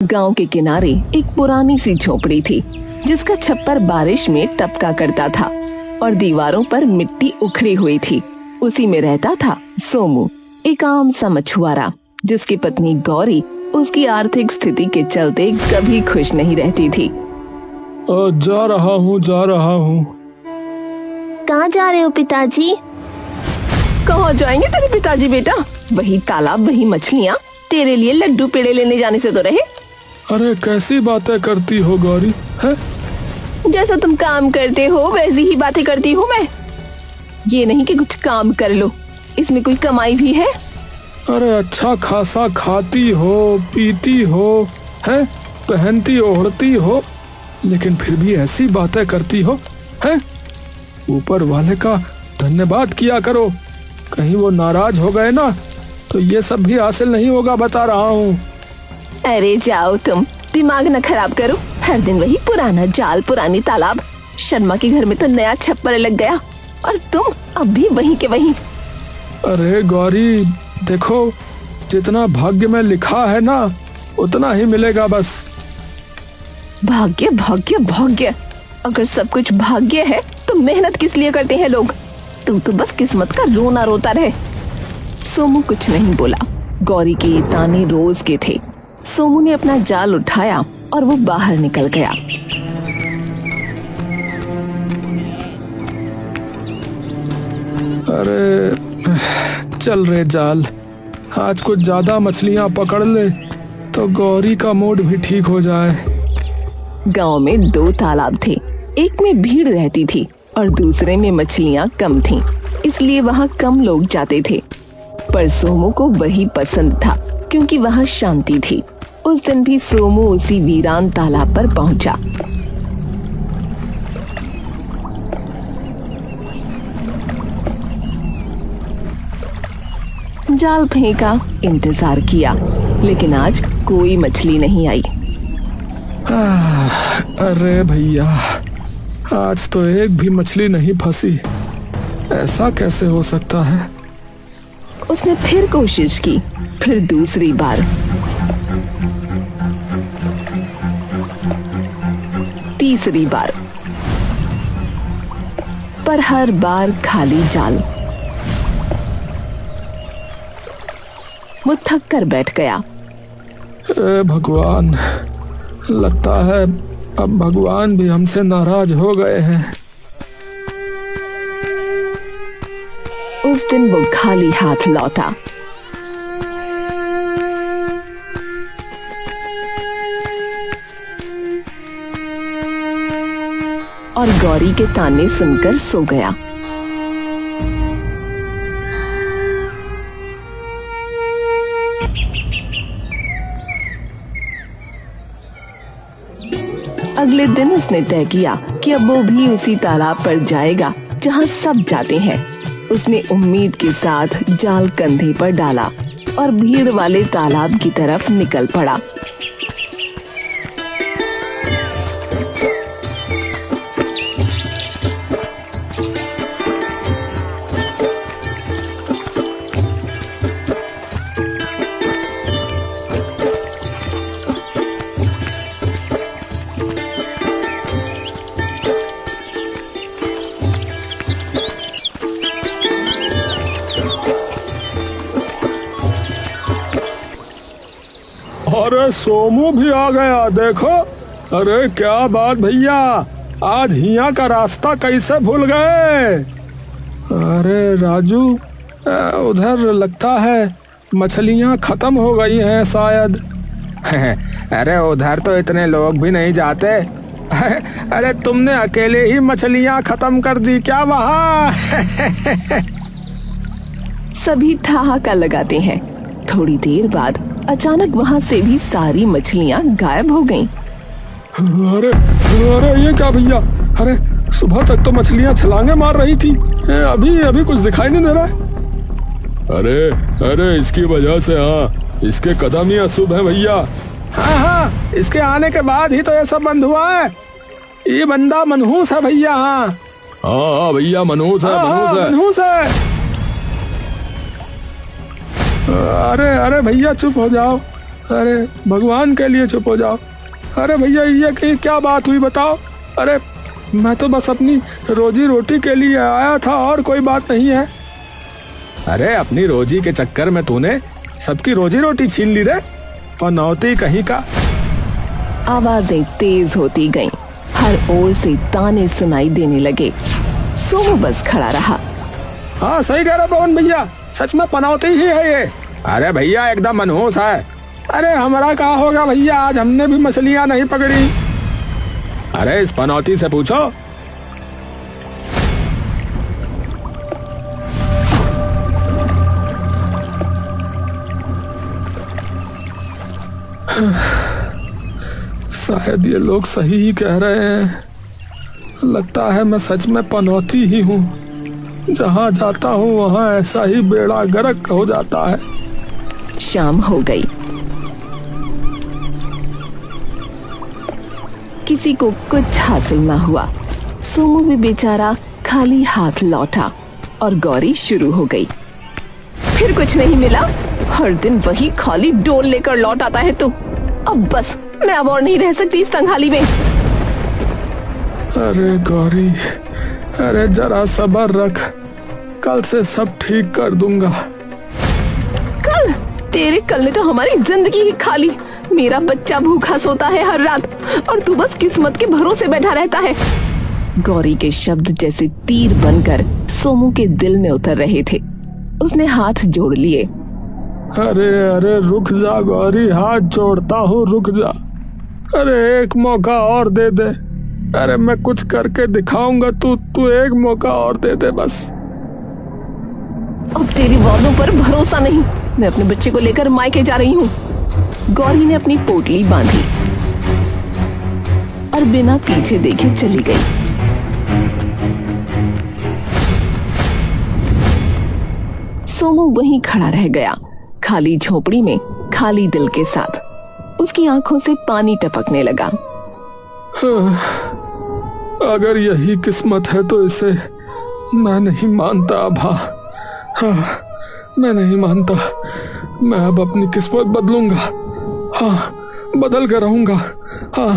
गांव के किनारे एक पुरानी सी झोपड़ी थी जिसका छप्पर बारिश में टपका करता था और दीवारों पर मिट्टी उखड़ी हुई थी। उसी में रहता था सोमू, एक आम सा मछुआरा जिसकी पत्नी गौरी उसकी आर्थिक स्थिति के चलते कभी खुश नहीं रहती थी। जा रहा हूँ। कहाँ जा रहे हो पिताजी? कहाँ जाएंगे तेरे पिताजी बेटा? वही तालाब, वही मछलियाँ। तेरे लिए लड्डू पेड़े लेने जाने से तो रहे। अरे कैसी बातें करती हो गौरी है? जैसा तुम काम करते हो वैसी ही बातें करती हूँ मैं। ये नहीं कि कुछ काम कर लो, इसमें कोई कमाई भी है? अरे अच्छा खासा खाती हो, पीती हो, है, पहनती ओढ़ती हो, लेकिन फिर भी ऐसी बातें करती हो है? ऊपर वाले का धन्यवाद किया करो, कहीं वो नाराज हो गए ना तो ये सब भी हासिल नहीं होगा, बता रहा हूँ। अरे जाओ तुम, दिमाग न खराब करो। हर दिन वही पुराना जाल, पुरानी तालाब। शर्मा के घर में तो नया छप्पर लग गया और तुम अब भी वहीं के वहीं। अरे गौरी देखो, जितना भाग्य में लिखा है ना उतना ही मिलेगा बस। भाग्य भाग्य भाग्य, अगर सब कुछ भाग्य है तो मेहनत किस लिए करते हैं लोग? तू तो बस किस्मत का रोना रोता रहे। सोमू कुछ नहीं बोला। गौरी के ये ताने रोज के थे। सोमू ने अपना जाल उठाया और वो बाहर निकल गया। अरे चल रे जाल, आज कुछ ज्यादा मछलियां पकड़ ले तो गौरी का मूड भी ठीक हो जाए। गांव में 2 तालाब थे, एक में भीड़ रहती थी और दूसरे में मछलियां कम थीं, इसलिए वहां कम लोग जाते थे। पर सोमू को वही पसंद था क्योंकि वहां शांति थी। उस दिन भी सोमू उसी वीरान तालाब पर पहुंचा। जाल फेंका, इंतजार किया, लेकिन आज कोई मछली नहीं आई। अरे भैया, आज तो एक भी मछली नहीं फंसी, ऐसा कैसे हो सकता है? उसने फिर कोशिश की, फिर दूसरी बार। तीसरी बार, पर हर बार खाली जाल। वो थक कर बैठ गया। भगवान, लगता है अब भगवान भी हमसे नाराज हो गए हैं। उस दिन वो खाली हाथ लौटा। और गौरी के ताने सुनकर सो गया। अगले दिन उसने तय किया कि अब वो भी उसी तालाब पर जाएगा जहां सब जाते हैं। उसने उम्मीद के साथ जाल कंधे पर डाला और भीड़ वाले तालाब की तरफ निकल पड़ा। अरे सोमू भी आ गया, देखो। अरे क्या बात भैया, आज हिया का रास्ता कैसे भूल गए? अरे राजू, उधर लगता है मछलियां खत्म हो गई हैं शायद। अरे उधर तो इतने लोग भी नहीं जाते। अरे तुमने अकेले ही मछलियां खत्म कर दी क्या वहाँ? सभी ठहाका लगाते हैं। थोड़ी देर बाद अचानक वहाँ से भी सारी मछलियाँ गायब हो गईं। अरे अरे ये क्या भैया? अरे सुबह तक तो मछलियाँ छलांगे मार रही थी, अभी अभी कुछ दिखाई नहीं दे रहा है। अरे अरे इसकी वजह से, हाँ, इसके कदम ही अशुभ है भैया। हाँ, इसके आने के बाद ही तो ये सब बंद हुआ है। ये बंदा मनहूस है भैया। हाँ भैया, मनहूस है। अरे अरे भैया चुप हो जाओ। अरे भगवान के लिए चुप हो जाओ। अरे भैया ये क्या बात हुई बताओ। अरे मैं तो बस अपनी रोजी रोटी के लिए आया था और कोई बात नहीं है। अरे अपनी रोजी के चक्कर में तूने सबकी रोजी रोटी छीन ली रे, पनौती कहीं का। आवाजें तेज होती गईं, हर ओर से ताने सुनाई देने लगे। सोमू बस खड़ा रहा। हाँ सही कह रहा पवन भैया, सच में पनौती ही है ये। अरे भैया एकदम मनहूस है। अरे हमारा क्या होगा भैया, आज हमने भी मछलियां नहीं पकड़ी। अरे इस पनौती से पूछो। शायद ये लोग सही ही कह रहे हैं। लगता है मैं सच में पनौती ही हूँ। जहाँ जाता हूँ वहाँ ऐसा ही बेड़ा गर्क हो जाता है। शाम हो गई। किसी को कुछ हासिल ना हुआ। सोमू भी बेचारा खाली हाथ लौटा और गौरी शुरू हो गई। फिर कुछ नहीं मिला? हर दिन वही खाली डोल लेकर लौट आता है तू। अब बस मैं अब और नहीं रह सकती इस तंगहाली में। अरे गौरी, अरे जरा सब्र रख, कल से सब ठीक कर दूंगा। कल? तेरे कल ने तो हमारी जिंदगी ही खा ली। मेरा बच्चा भूखा सोता है हर रात और तू बस किस्मत के भरोसे बैठा रहता है। गौरी के शब्द जैसे तीर बनकर सोमू के दिल में उतर रहे थे। उसने हाथ जोड़ लिए। अरे अरे रुक जा गौरी, हाथ जोड़ता हूँ, रुक जा। अरे एक मौका और दे दे। अरे मैं कुछ करके दिखाऊंगा, तू एक मौका और दे दे बस। अब तेरी वादों पर भरोसा नहीं। मैं अपने बच्चे को लेकर मायके जा रही हूँ। गौरी ने अपनी पोटली बांधी और बिना पीछे देखे चली गई। सोमू वहीं खड़ा रह गया, खाली झोपड़ी में, खाली दिल के साथ। उसकी आंखों से पानी टपकने लगा। अगर यही किस्मत है तो इसे मैं नहीं मानता अभा। हाँ, मैं नहीं मानता। मैं अब अपनी किस्मत बदलूंगा। हाँ, बदल कर रहूंगा। हाँ।